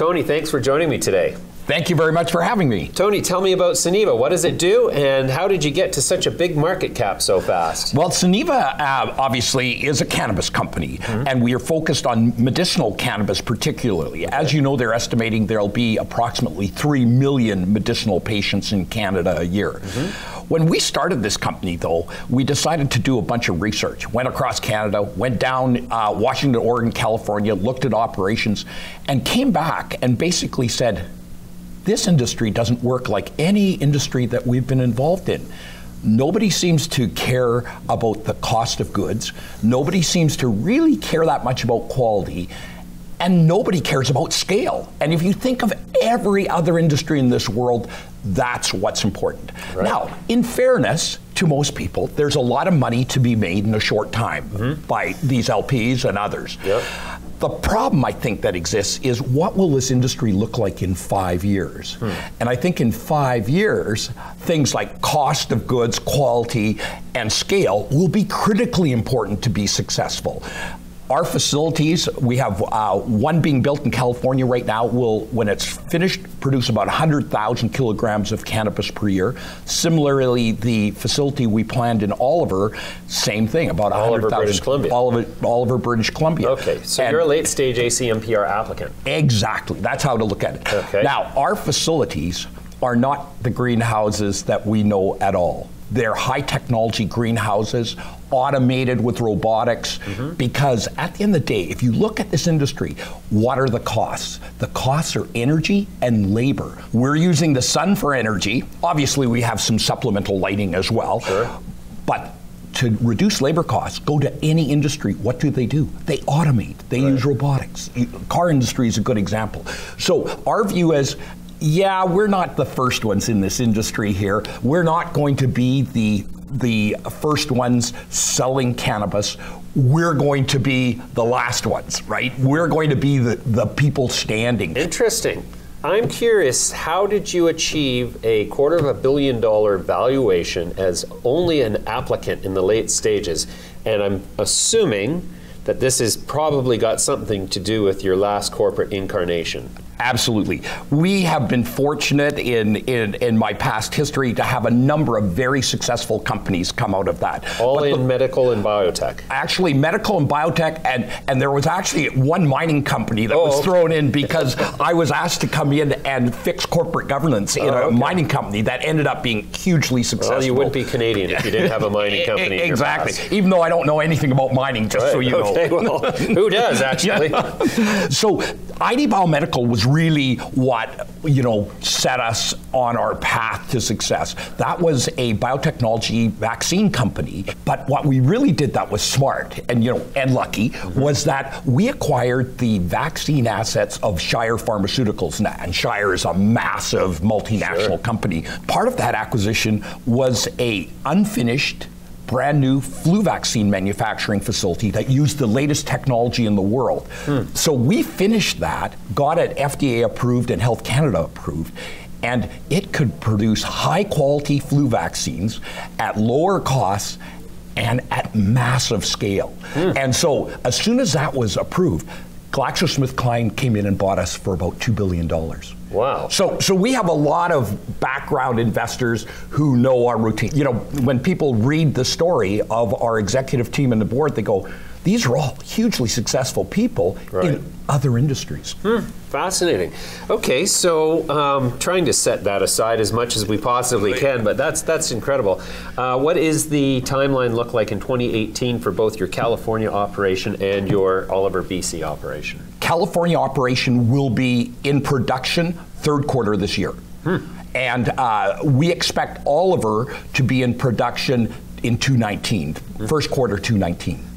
Tony, thanks for joining me today. Thank you very much for having me. Tony, tell me about Sunniva. What does it do, and how did you get to such a big market cap so fast? Well, Sunniva obviously is a cannabis company, and we are focused on medicinal cannabis particularly. Okay. As you know, they're estimating there'll be approximately 3 million medicinal patients in Canada a year. When we started this company, though, we decided to do a bunch of research. Went across Canada, went down Washington, Oregon, California, looked at operations, and came back and basically said, this industry doesn't work like any industry that we've been involved in. Nobody seems to care about the cost of goods. Nobody seems to really care that much about quality. And nobody cares about scale. And if you think of every other industry in this world, that's what's important. Right. Now, in fairness to most people, there's a lot of money to be made in a short time by these LPs and others. Yep. The problem I think that exists is what will this industry look like in 5 years? And I think in 5 years, things like cost of goods, quality, and scale will be critically important to be successful. Our facilities, we have one being built in California right now, will, when it's finished, produce about 100,000 kilograms of cannabis per year. Similarly, the facility we planned in Oliver, same thing, about 100,000. Oliver, British Columbia. Oliver, British Columbia. Okay, so you're a late stage ACMPR applicant. Exactly, that's how to look at it. Okay. Now, our facilities are not the greenhouses that we know at all. They're high technology greenhouses, automated with robotics, because at the end of the day, if you look at this industry, what are the costs? The costs are energy and labor. We're using the sun for energy. Obviously, we have some supplemental lighting as well. Sure. But to reduce labor costs, go to any industry, what do? They automate, they use robotics. Car industry is a good example. So our view is, yeah, we're not the first ones in this industry here. We're not going to be the first ones selling cannabis. We're going to be the last ones, right? We're going to be the people standing. Interesting. I'm curious, how did you achieve a $250 million valuation as only an applicant in the late stages? And I'm assuming that this has probably got something to do with your last corporate incarnation. Absolutely. We have been fortunate in my past history to have a number of very successful companies come out of that. All in medical and biotech. Actually, medical and biotech, and there was actually one mining company that was thrown in because I was asked to come in and fix corporate governance in a mining company that ended up being hugely successful. Well, you wouldn't be Canadian if you didn't have a mining company. Exactly. Even though I don't know anything about mining, just so you know. Well, who does, actually? So ID Biomedical was really what, set us on our path to success. That was a biotechnology vaccine company, but what we really did that was smart and lucky was that we acquired the vaccine assets of Shire Pharmaceuticals, and Shire is a massive multinational company. Part of that acquisition was a unfinished brand new flu vaccine manufacturing facility that used the latest technology in the world. So we finished that, got it FDA approved and Health Canada approved, and it could produce high quality flu vaccines at lower costs and at massive scale. And so as soon as that was approved, GlaxoSmithKline came in and bought us for about $2 billion. Wow. So we have a lot of background investors who know our routine. When people read the story of our executive team and the board, they go, these are all hugely successful people in other industries. Fascinating. Okay, so trying to set that aside as much as we possibly can, but that's incredible. What is the timeline look like in 2018 for both your California operation and your Oliver, BC operation? California operation will be in production third quarter this year. And we expect Oliver to be in production in 2019, first quarter 2019.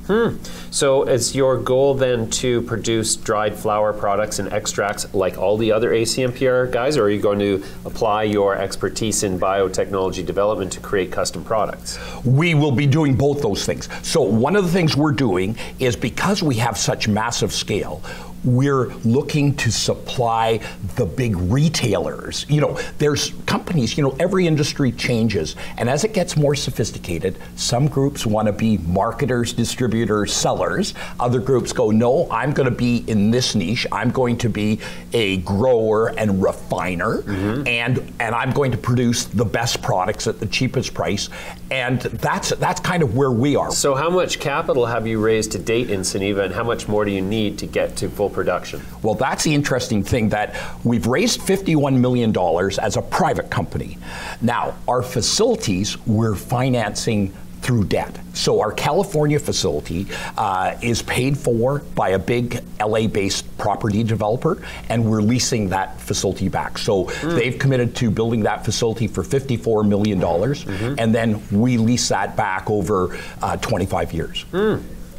So is your goal then to produce dried flower products and extracts like all the other ACMPR guys, or are you going to apply your expertise in biotechnology development to create custom products? We will be doing both those things. So one of the things we're doing is, because we have such massive scale, we're looking to supply the big retailers. You know, there's companies, you know, every industry changes, and as it gets more sophisticated, some groups want to be marketers, distributors, sellers. Other groups go, no, I'm going to be in this niche. I'm going to be a grower and refiner, and I'm going to produce the best products at the cheapest price. And that's kind of where we are. So how much capital have you raised to date in Sunniva, and how much more do you need to get to full production? Well, that's the interesting thing, that we've raised $51 million as a private company. Now, our facilities we're financing through debt. So our California facility is paid for by a big LA-based property developer, and we're leasing that facility back. So they've committed to building that facility for $54 million, and then we lease that back over 25 years.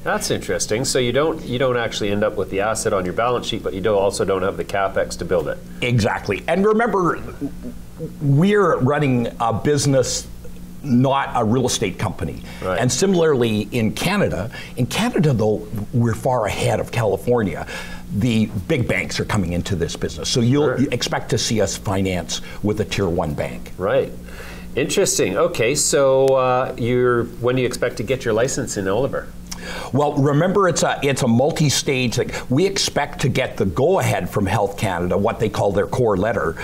That's interesting. So you don't actually end up with the asset on your balance sheet, but you also don't have the capex to build it. Exactly. And remember, we're running a business, not a real estate company. Right. And similarly in Canada though, we're far ahead of California. The big banks are coming into this business. So you'll expect to see us finance with a tier 1 bank. Right. Interesting. Okay, so when do you expect to get your license in Oliver? Well, remember, it's a multi-stage. We expect to get the go-ahead from Health Canada, what they call their core letter,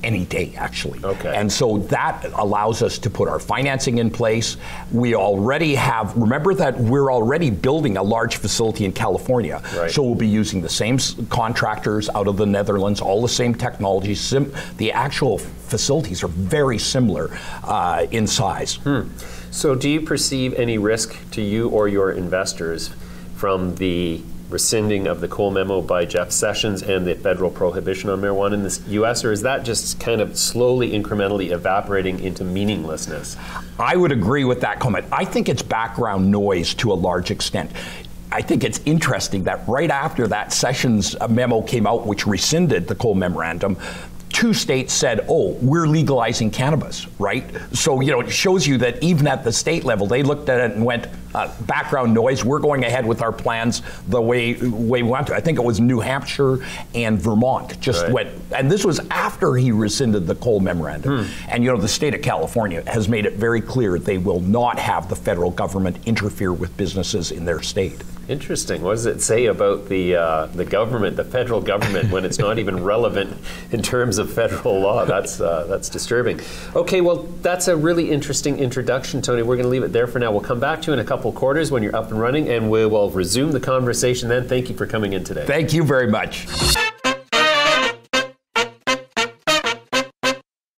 any day, actually. Okay. And so that allows us to put our financing in place. We already have, remember that we're already building a large facility in California. Right. So we'll be using the same contractors out of the Netherlands, all the same technologies. The actual facilities are very similar in size. So do you perceive any risk to you or your investors from the rescinding of the Cole memo by Jeff Sessions and the federal prohibition on marijuana in the U.S., or is that just kind of slowly, incrementally evaporating into meaninglessness? I would agree with that comment. I think it's background noise to a large extent. I think it's interesting that right after that Sessions memo came out, which rescinded the Cole memorandum, 2 states said, oh, we're legalizing cannabis, right? So, you know, it shows you that even at the state level, they looked at it and went, background noise, we're going ahead with our plans the way we want to. I think it was New Hampshire and Vermont just went, and this was after he rescinded the Cole memorandum. And, you know, the state of California has made it very clear they will not have the federal government interfere with businesses in their state. Interesting. What does it say about the government, the federal government, when it's not even relevant in terms of federal law? That's disturbing. Okay, well, that's a really interesting introduction, Tony. We're going to leave it there for now. We'll come back to you in a couple quarters when you're up and running, and we will resume the conversation then. Thank you for coming in today. Thank you very much.